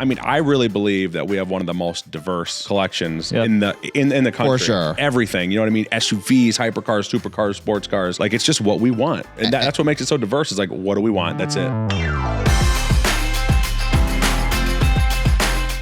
I mean, I really believe that we have one of the most diverse collections in the country. For sure. Everything, you know what I mean? SUVs, hypercars, supercars, sports cars. Like, it's just what we want. And that's what makes it so diverse. Is like, what do we want? That's it.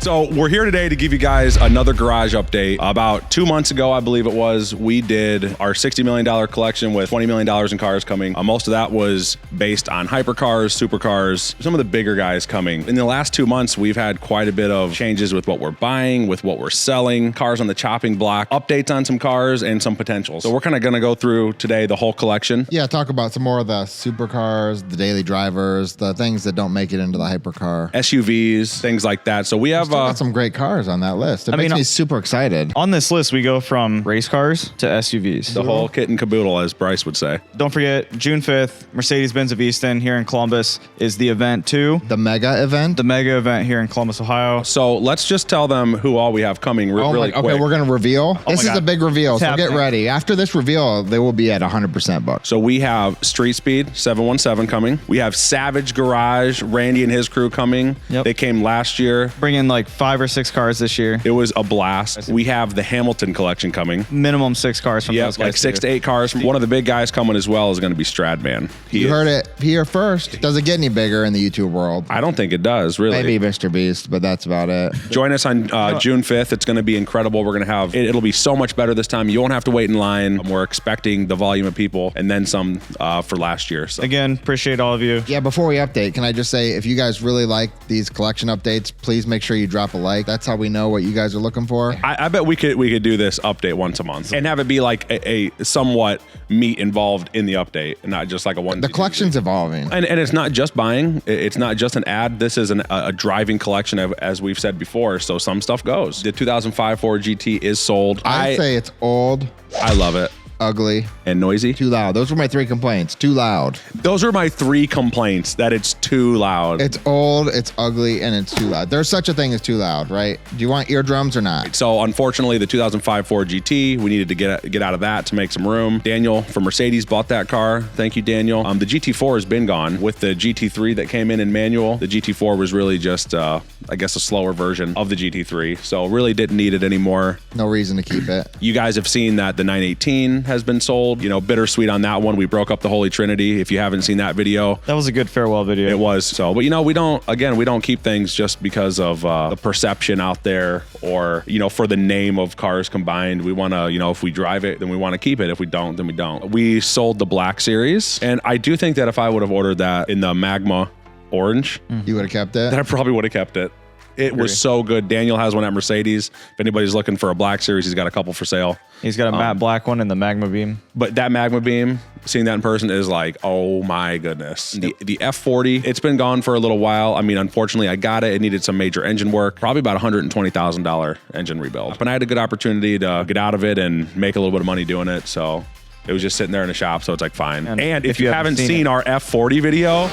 So we're here today to give you guys another garage update. About 2 months ago, I believe it was, we did our $60 million collection with $20 million in cars coming. Most of that was based on hypercars, supercars, some of the bigger guys coming. In the last 2 months, we've had quite a bit of changes with what we're buying, with what we're selling, cars on the chopping block, updates on some cars, and some potentials. So we're kind of going to go through today the whole collection. Yeah, talk about some more of the supercars, the daily drivers, the things that don't make it into the hypercar. SUVs, things like that. So we have got some great cars on that list. It makes me super excited. On this list, we go from race cars to SUVs. The whole kit and caboodle, as Brice would say. Don't forget, June 5th, Mercedes-Benz of Easton here in Columbus is the event too. The mega event? The mega event here in Columbus, Ohio. So let's just tell them who all we have coming really quick. Okay, we're going to reveal. This is a big reveal, so get ready. After this reveal, they will be at 100% booked. So we have Street Speed 717 coming. We have Savage Garage, Randy and his crew coming. Yep. They came last year. Bringing like 5 or 6 cars this year. It was a blast. We have the Hamilton collection coming. Minimum 6 cars from those guys. Like 6 to 8 cars. One of the big guys coming as well is going to be Stradman. You heard it here first. Does it get any bigger in the YouTube world? I don't think it does, really. Maybe Mr. Beast, but that's about it. Join us on June 5th. It's going to be incredible. We're going to have, it'll be so much better this time. You won't have to wait in line. We're expecting the volume of people and then some for last year. So. Again, appreciate all of you. Yeah, before we update, can I just say, if you guys really like these collection updates, please make sure you drop a like. That's how we know what you guys are looking for. I bet we could do this update once a month and have it be like a somewhat meat involved in the update and not just like a one. The collection's evolving. And it's not just buying. It's not just an ad. This is a driving collection, as we've said before. So some stuff goes. The 2005 Ford GT is sold. I'd say it's old. I love it. Ugly. And noisy. Too loud. Those were my 3 complaints. Too loud. Those are my 3 complaints, that it's too loud. It's old, it's ugly, and it's too loud. There's such a thing as too loud, right? Do you want eardrums or not? So unfortunately, the 2005 Ford GT, we needed to get out of that to make some room. Daniel from Mercedes bought that car. Thank you, Daniel. The GT4 has been gone. With the GT3 that came in manual, the GT4 was really just, I guess, a slower version of the GT3. So really didn't need it anymore. No reason to keep it. You guys have seen that the 918 has been sold. You know, bittersweet on that one. We broke up the Holy Trinity. If you haven't seen that video, that was a good farewell video. It was. So, but you know, we don't keep things just because of the perception out there, or you know, for the name of cars combined. We want to, you know, if we drive it, then we want to keep it. If we don't, then we don't. We sold the Black Series, and I do think that if I would have ordered that in the Magma Orange, you would have kept it. Then I probably would have kept it. It was so good. Daniel has one at Mercedes. If anybody's looking for a Black Series, he's got a couple for sale. He's got a matte black one and the Magma Beam. But that Magma Beam, seeing that in person is like, oh my goodness. The F40, it's been gone for a little while. I mean, unfortunately, I got it. It needed some major engine work, probably about $120,000 engine rebuild. But I had a good opportunity to get out of it and make a little bit of money doing it. So it was just sitting there in the shop. So it's like, fine. And if you haven't seen our F40 video,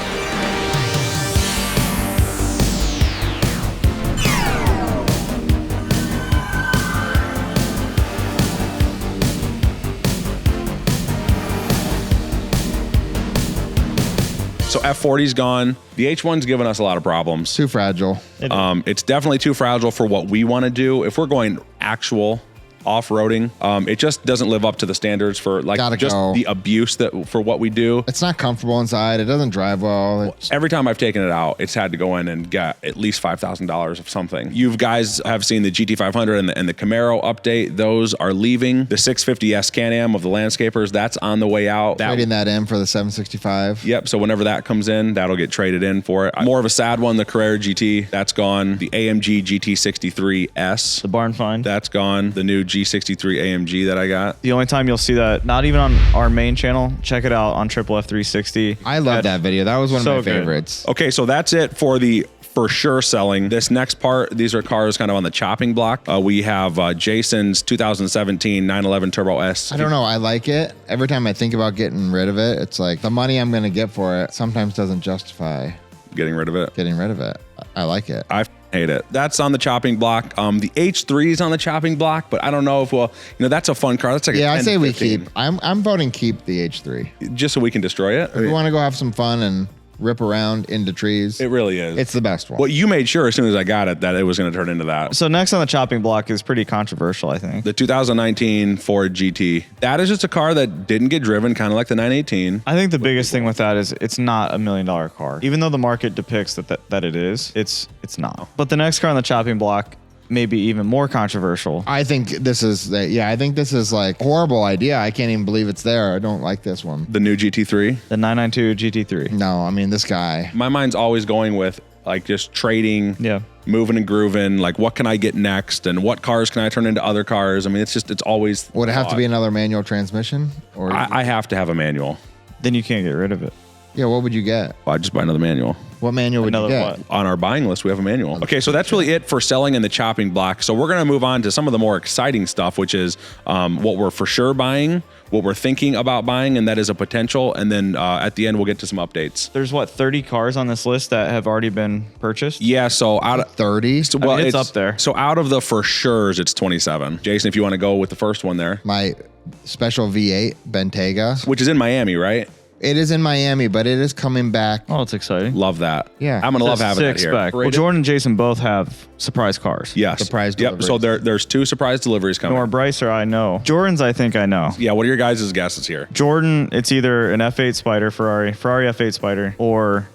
so F40's gone. The H1's given us a lot of problems. Too fragile. It's definitely too fragile for what we want to do. If we're going actual off-roading, it just doesn't live up to the standards for like the abuse that for what we do. It's not comfortable inside. It doesn't drive well. Every time I've taken it out, it's had to go in and get at least $5,000 of something. You guys have seen the GT500 and the Camaro update. Those are leaving. The 650S Can-Am of the Landscapers, that's on the way out. Trading that in for the 765. Yep. So whenever that comes in, that'll get traded in for it. More of a sad one, the Carrera GT, that's gone. The AMG GT63S. The barn find. That's gone. The new G63 AMG that I got. The only time you'll see that, not even on our main channel, check it out on Triple F360. I love that video. That was one of my favorites. Okay, so that's it for the for sure selling. This next part, these are cars kind of on the chopping block. We have Jason's 2017 911 Turbo S. I don't know. I like it. Every time I think about getting rid of it, it's like the money I'm going to get for it sometimes doesn't justify getting rid of it. I like it. I hate it. That's on the chopping block. The H3 is on the chopping block, but I don't know if that's a fun car. That's like I say we keep. I'm voting keep the H3 just so we can destroy it. If we want to go have some fun and rip around into trees. It really is. It's the best one. Well, you made sure as soon as I got it that it was going to turn into that. So next on the chopping block is pretty controversial, I think. The 2019 Ford GT. That is just a car that didn't get driven, kind of like the 918. I think the biggest thing with that is it's not $1 million car. Even though the market depicts that it is, it's not. But the next car on the chopping block may be even more controversial. I think this is like a horrible idea. I can't even believe it's there. I don't like this one. The new GT3. The 992 GT3. No, I mean, this guy. My mind's always going with like just trading, Yeah. moving and grooving. Like, what can I get next, and what cars can I turn into other cars? I mean, it's always. Would it have to be another manual transmission? Or I have to have a manual. Then you can't get rid of it. yeah, what would you get? Well, I just buy another manual. What manual would you Another get? what? On our buying list, we have a manual. Okay, so that's really it for selling in the chopping block. So we're going to move on to some of the more exciting stuff, which is what we're for sure buying, what we're thinking about buying, and that is a potential. And then at the end, we'll get to some updates. There's 30 cars on this list that have already been purchased? Yeah, so out of 30? so, I mean, it's up there. So out of the for sure's, it's 27. Jason, if you want to go with the first one there, My special V8 Bentayga. which is in Miami, right? It is in Miami, but it is coming back. Oh, it's exciting. Love that. Yeah. I'm gonna love having that Six here. back. Well, Jordan and Jason both have surprise cars. Yes. Surprise Yep. So there's 2 surprise deliveries coming. Nor Brice or I know. Jordan's, I think I know. Yeah. What are your guys' guesses here? Jordan, it's either an F8 Spider Ferrari F8 Spider, or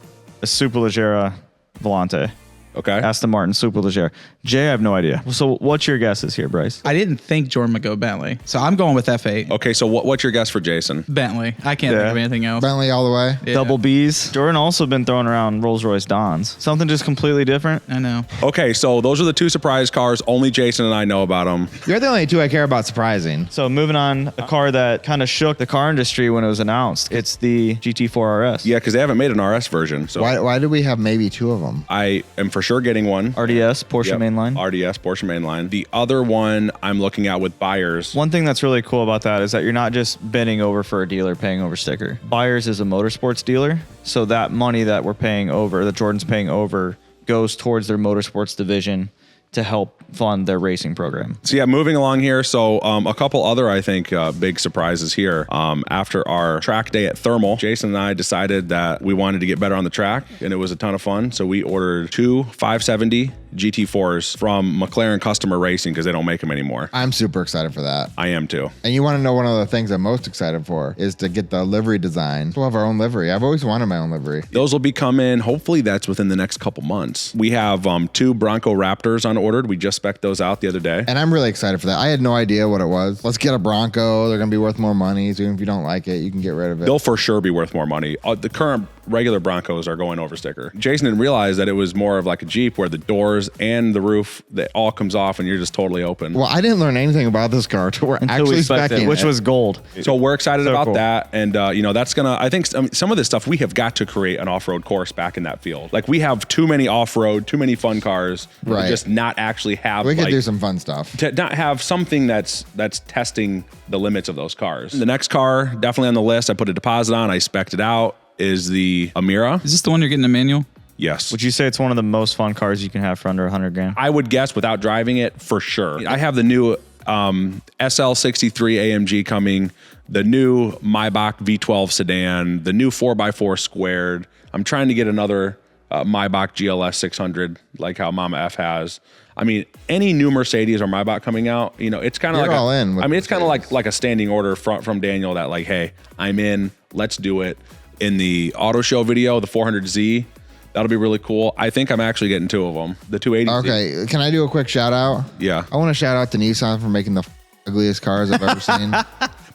a Superleggera Volante. Okay. Aston Martin Superleggera. Jay, I have no idea. So what's your guesses here, Brice? I didn't think Jordan would go Bentley, so I'm going with F8. Okay. So what's your guess for Jason? Bentley. I can't think of anything else. Bentley all the way. Yeah. Double B's. Jordan also been throwing around Rolls-Royce Dons. Something just completely different. I know. Okay. So those are the 2 surprise cars. Only Jason and I know about them. You're the only 2 I care about surprising. So moving on, a car that kind of shook the car industry when it was announced. It's the GT4 RS. Yeah, because they haven't made an RS version. So Why do we have maybe 2 of them? I am for sure getting one. RDS, Porsche Yep. mainline. RDS, Porsche mainline. The other one I'm looking at with buyers. One thing that's really cool about that is that you're not just bending over for a dealer paying over sticker. Buyers is a motorsports dealer, so that money that we're paying over, that Jordan's paying over, goes towards their motorsports division to help fund their racing program. So yeah, moving along here. So a couple other, I think, big surprises here. After our track day at Thermal, Jason and I decided that we wanted to get better on the track, and it was a ton of fun. So we ordered 2 570 GT4s from McLaren Customer Racing because they don't make them anymore. I'm super excited for that. I am too. And you want to know one of the things I'm most excited for is to get the livery design. We'll have our own livery. I've always wanted my own livery. Those will be coming. Hopefully that's within the next couple months. We have 2 Bronco Raptors unordered. We just spec'd those out the other day. And I'm really excited for that. I had no idea what it was. Let's get a Bronco. They're going to be worth more money. So even if you don't like it, you can get rid of it. They'll for sure be worth more money. The current regular Broncos are going over sticker. Jason didn't realize that it was more of like a Jeep where the doors and the roof, that all comes off and you're just totally open. Well, I didn't learn anything about this car until we're Until actually we spec'd spec'ing it, which it. was gold. So we're excited So about cool. that. And, that's going to, I think some of this stuff, we have got to create an off-road course back in that field. Like we have too many off-road, too many fun cars. Right. To just not actually have We could like, do some fun stuff. to not have something that's testing the limits of those cars. The next car, definitely on the list, I put a deposit on, I spec'd it out, is the Amira. Is this the one you're getting a manual? Yes. Would you say it's one of the most fun cars you can have for under 100 grand? I would guess without driving it for sure. I have the new SL63 AMG coming, the new Maybach V12 sedan, the new 4x4 squared. I'm trying to get another Maybach GLS 600 like how Mama F has. I mean, any new Mercedes or Maybach coming out, it's kind of You're like all in with it's kind of Mercedes. like a standing order from Daniel that like, hey, I'm in, let's do it. In the auto show video, the 400Z, that'll be really cool. I think I'm actually getting 2 of them. The 280Z. Okay, can I do a quick shout out? Yeah. I want to shout out to Nissan for making the ugliest cars I've ever seen.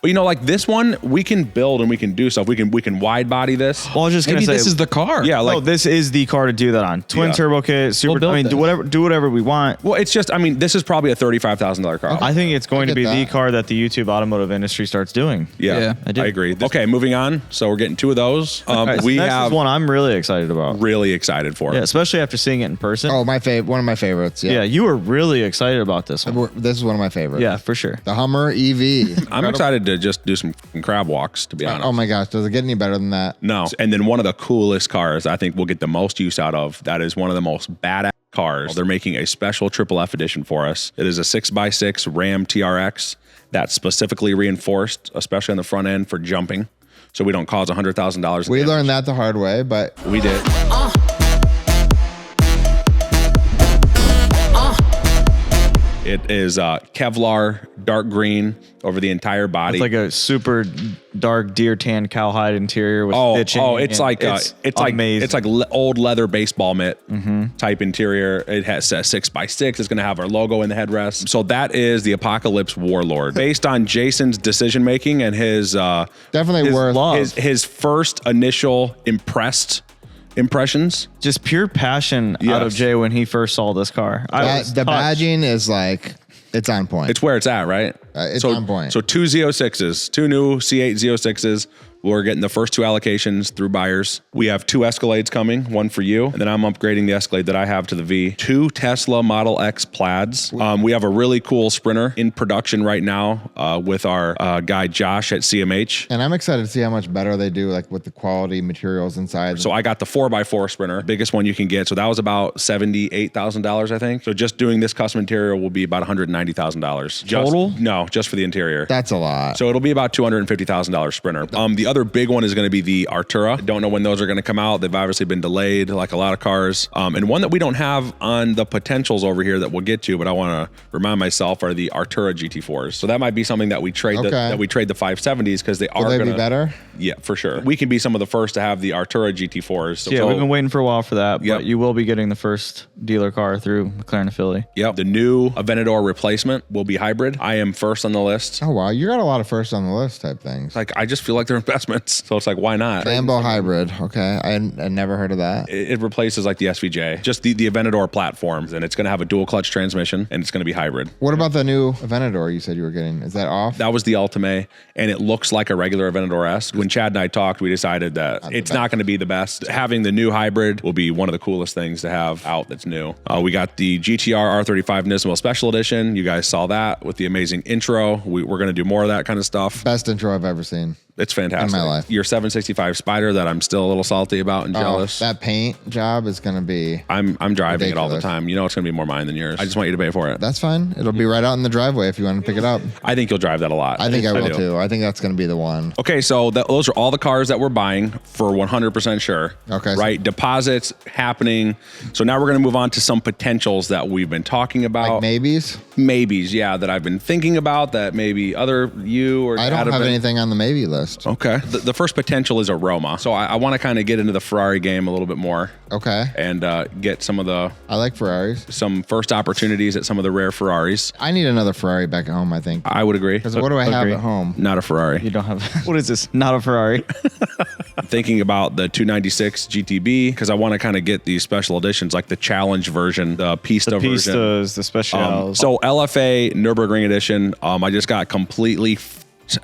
But like this one, we can build and we can do stuff. We can wide body this. Well, I was just going Maybe to say, this is the car. Yeah, no, like this is the car to do that on. Twin Yeah. turbo kit, super. build I mean, this. do whatever we want. well, it's just this is probably a $35,000 car. I think it's going to get be the that. car that the YouTube automotive industry starts doing. Yeah, I do. I agree. Okay, moving on. So we're getting 2 of those. Alright, so We next have is one I'm really excited about. really excited for. Yeah, especially after seeing it in person. Oh, one of my favorites. yeah, Yeah. you were really excited about this one. This is one of my favorites. Yeah, for sure. The Hummer EV. I'm excited to just do some crab walks, to be honest. Oh my gosh, does it get any better than that? No. And then one of the coolest cars I think we'll get the most use out of, that is one of the most badass cars. They're making a special Triple F edition for us. It is a 6x6 Ram TRX that's specifically reinforced, especially on the front end for jumping. so we don't cause $100,000. We learned that the hard way, but We did. It is Kevlar, dark green over the entire body. It's like a super dark deer tan cowhide interior with stitching. It's like amazing. It's like old leather baseball mitt type interior. It has a 6x6. It's going to have our logo in the headrest. So that is the Apocalypse Warlord, based on Jason's decision making and his definitely worth his first initial impressions. Just pure passion out of Jay when he first saw this car. the badging is like, it's on point. It's where it's at, right? It's on point. So two Z06s, two new C8 Z06s. We're getting the first two allocations through buyers. We have two Escalades coming, one for you, and then I'm upgrading the Escalade that I have to the V. Two Tesla Model X Plaids. We have a really cool Sprinter in production right now with our guy Josh at CMH. And I'm excited to see how much better they do, like with the quality materials inside. So I got the 4x4 Sprinter, biggest one you can get. So that was about $78,000, I think. So just doing this custom interior will be about $190,000. Total? No, just for the interior. That's a lot. So it'll be about $250,000 Sprinter. The other big one is going to be the Artura. I don't know when those are going to come out. They've obviously been delayed, like a lot of cars. And one that we don't have on the potentials over here that we'll get to, but I want to remind myself, are the Artura GT4s. So that might be something that we trade the 570s because they are Will they going be to better? Yeah, for sure. We can be some of the first to have the Artura GT4s. So yeah, we've been waiting for a while for that, Yep. but you will be getting the first dealer car through McLaren Philly. Yep. The new Aventador replacement will be hybrid. I am first on the list. Oh, wow. You got a lot of first on the list type things. Like, I just feel like they're investments. So it's like, why not? Lambo hybrid. Okay. I never heard of that. It replaces like the SVJ, just the Aventador platform, and it's going to have a dual clutch transmission, and it's going to be hybrid. What about the new Aventador you said you were getting? Is that off? That was the Ultimate, and it looks like a regular Aventador S. When Chad and I talked, we decided that it's not going to be the best. Having the new hybrid will be one of the coolest things to have out that's new. We got the GTR R35 Nismo Special Edition. You guys saw that with the amazing intro. We're going to do more of that kind of stuff. Best intro I've ever seen. It's fantastic. In my life. Your 765 Spider that I'm still a little salty about and jealous. That paint job is going to be I'm driving it all the ridiculous. time. You know it's going to be more mine than yours. I just want you to pay for it. That's fine. It'll be right out in the driveway if you want to pick it up. I think you'll drive that a lot. I think I will do. too. I think that's going to be the one. Okay, so those are all the cars that we're buying for 100% sure. Okay. Right? Deposits happening. So now we're going to move on to some potentials that we've been talking about. Like maybes? Maybes, yeah, that I've been thinking about that maybe you or I don't Adam have been- anything on the maybe list. Okay. The first potential is a Roma. So I want to kind of get into the Ferrari game a little bit more Okay. and get some I like Ferraris. some first opportunities at some of the rare Ferraris. I need another Ferrari back at home, I think. I would agree. Because what do I have Agree. at home? Not a Ferrari. You don't have, what is this? Not a Ferrari. I'm thinking about the 296 GTB because I want to kind of get these special editions like the Challenge version, the Pista version. Pistas, the specials. So LFA Nürburgring edition, I just got completely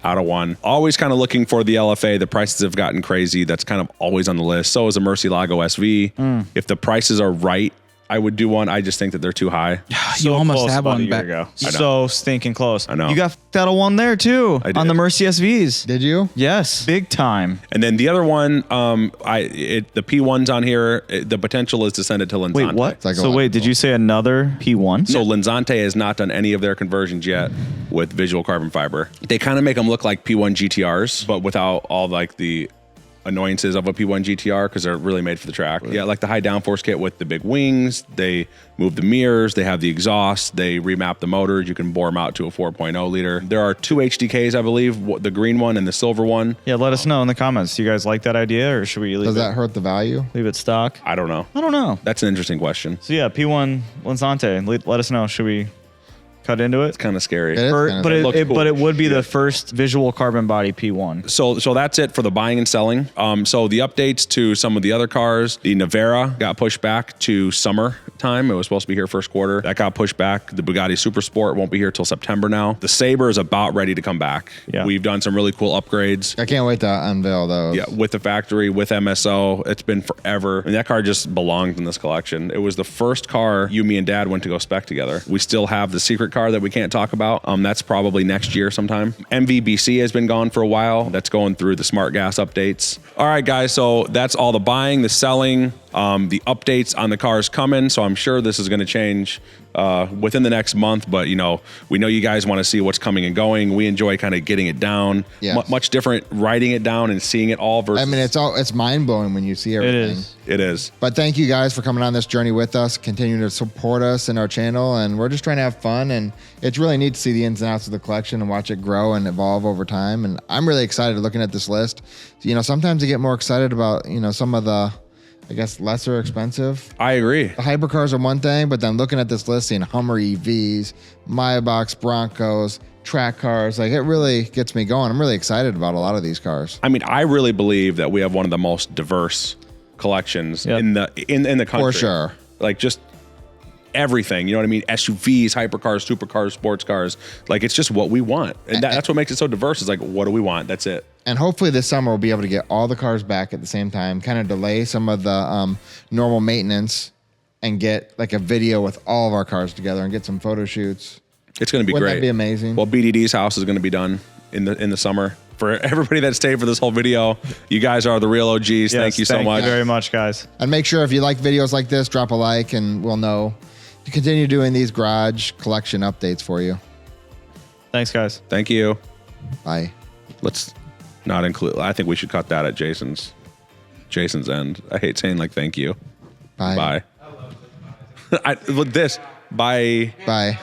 out of one. Always kind of looking for the LFA. The prices have gotten crazy. That's kind of always on the list. So is a Murcielago SV. If the prices are right, I would do one. I just think that they're too high. You almost close had about a one year back. ago. I know. So stinking close. I know. You got f***ed out of one there too I on did. the Mercy SVs. Did you? Yes, big time. And then the other one, the P1's on here. The potential is to send it to Linzante. Wait, what? like So wait, did you say another P1? So Linzante has not done any of their conversions yet with visual carbon fiber. They kind of make them look like P1 GTRs, but without all like the annoyances of a P1 GTR because they're really made for the track. Yeah, like the high downforce kit with the big wings. They move the mirrors. They have the exhaust. They remap the motors. You can bore them out to a 4.0 liter. There are two HDKs, I believe, the green one and the silver one. Yeah, let us know in the comments. Do you guys like that idea, or should we Does leave that hurt the value? it stock? I don't know. I don't know. That's an interesting question. So yeah, P1 Linzante. Let us know. Should we cut into it? Kind of scary. It is kinda But looks cool. but it would be the first visual carbon body P1. So that's it for the buying and selling. So the updates to some of the other cars, the Navera got pushed back to summertime. It was supposed to be here first quarter. That got pushed back. The Bugatti Super Sport won't be here till September now. The Sabre is about ready to come back. Yeah. We've done some really cool upgrades. I can't wait to unveil those. Yeah, with the factory, with MSO. It's been forever. And that car just belonged in this collection. It was the first car you, me, and Dad went to go spec together. We still have the secret car that we can't talk about. That's probably next year sometime. MVBC has been gone for a while. That's going through the smart gas updates. All right, guys. So that's all the buying, the selling, The updates on the cars coming, so I'm sure this is going to change within the next month. But we know you guys want to see what's coming and going. We enjoy kind of getting it down. Yes. Much different writing it down and seeing it all versus. I mean, it's mind blowing when you see everything. It is. But thank you guys for coming on this journey with us, continuing to support us in our channel, and we're just trying to have fun. And it's really neat to see the ins and outs of the collection and watch it grow and evolve over time. And I'm really excited looking at this list. Sometimes I get more excited about some of the, I guess, lesser expensive. I agree. The hypercars are one thing, but then looking at this list, seeing Hummer EVs, Maybachs, Broncos, track cars, like, it really gets me going. I'm really excited about a lot of these cars. I mean, I really believe that we have one of the most diverse collections in the country. For sure. Like, just everything, you know what I mean? SUVs, hypercars, supercars, sports cars. Like, it's just what we want. And that's what makes it so diverse. Is like, what do we want? That's it. And hopefully this summer we'll be able to get all the cars back at the same time, kind of delay some of the normal maintenance and get like a video with all of our cars together and get some photo shoots. It's going to be Wouldn't great. that be amazing? Well, BDD's house is going to be done in the summer. For everybody that stayed for this whole video, you guys are the real OGs. Yes, thank you so much. Thank you very much, guys. And make sure if you like videos like this, drop a like and we'll know to continue doing these garage collection updates for you. Thanks, guys. Thank you. Bye. Let's not include. I think we should cut that at Jason's end. I hate saying like thank you. Bye. Bye. With this. Bye. Bye.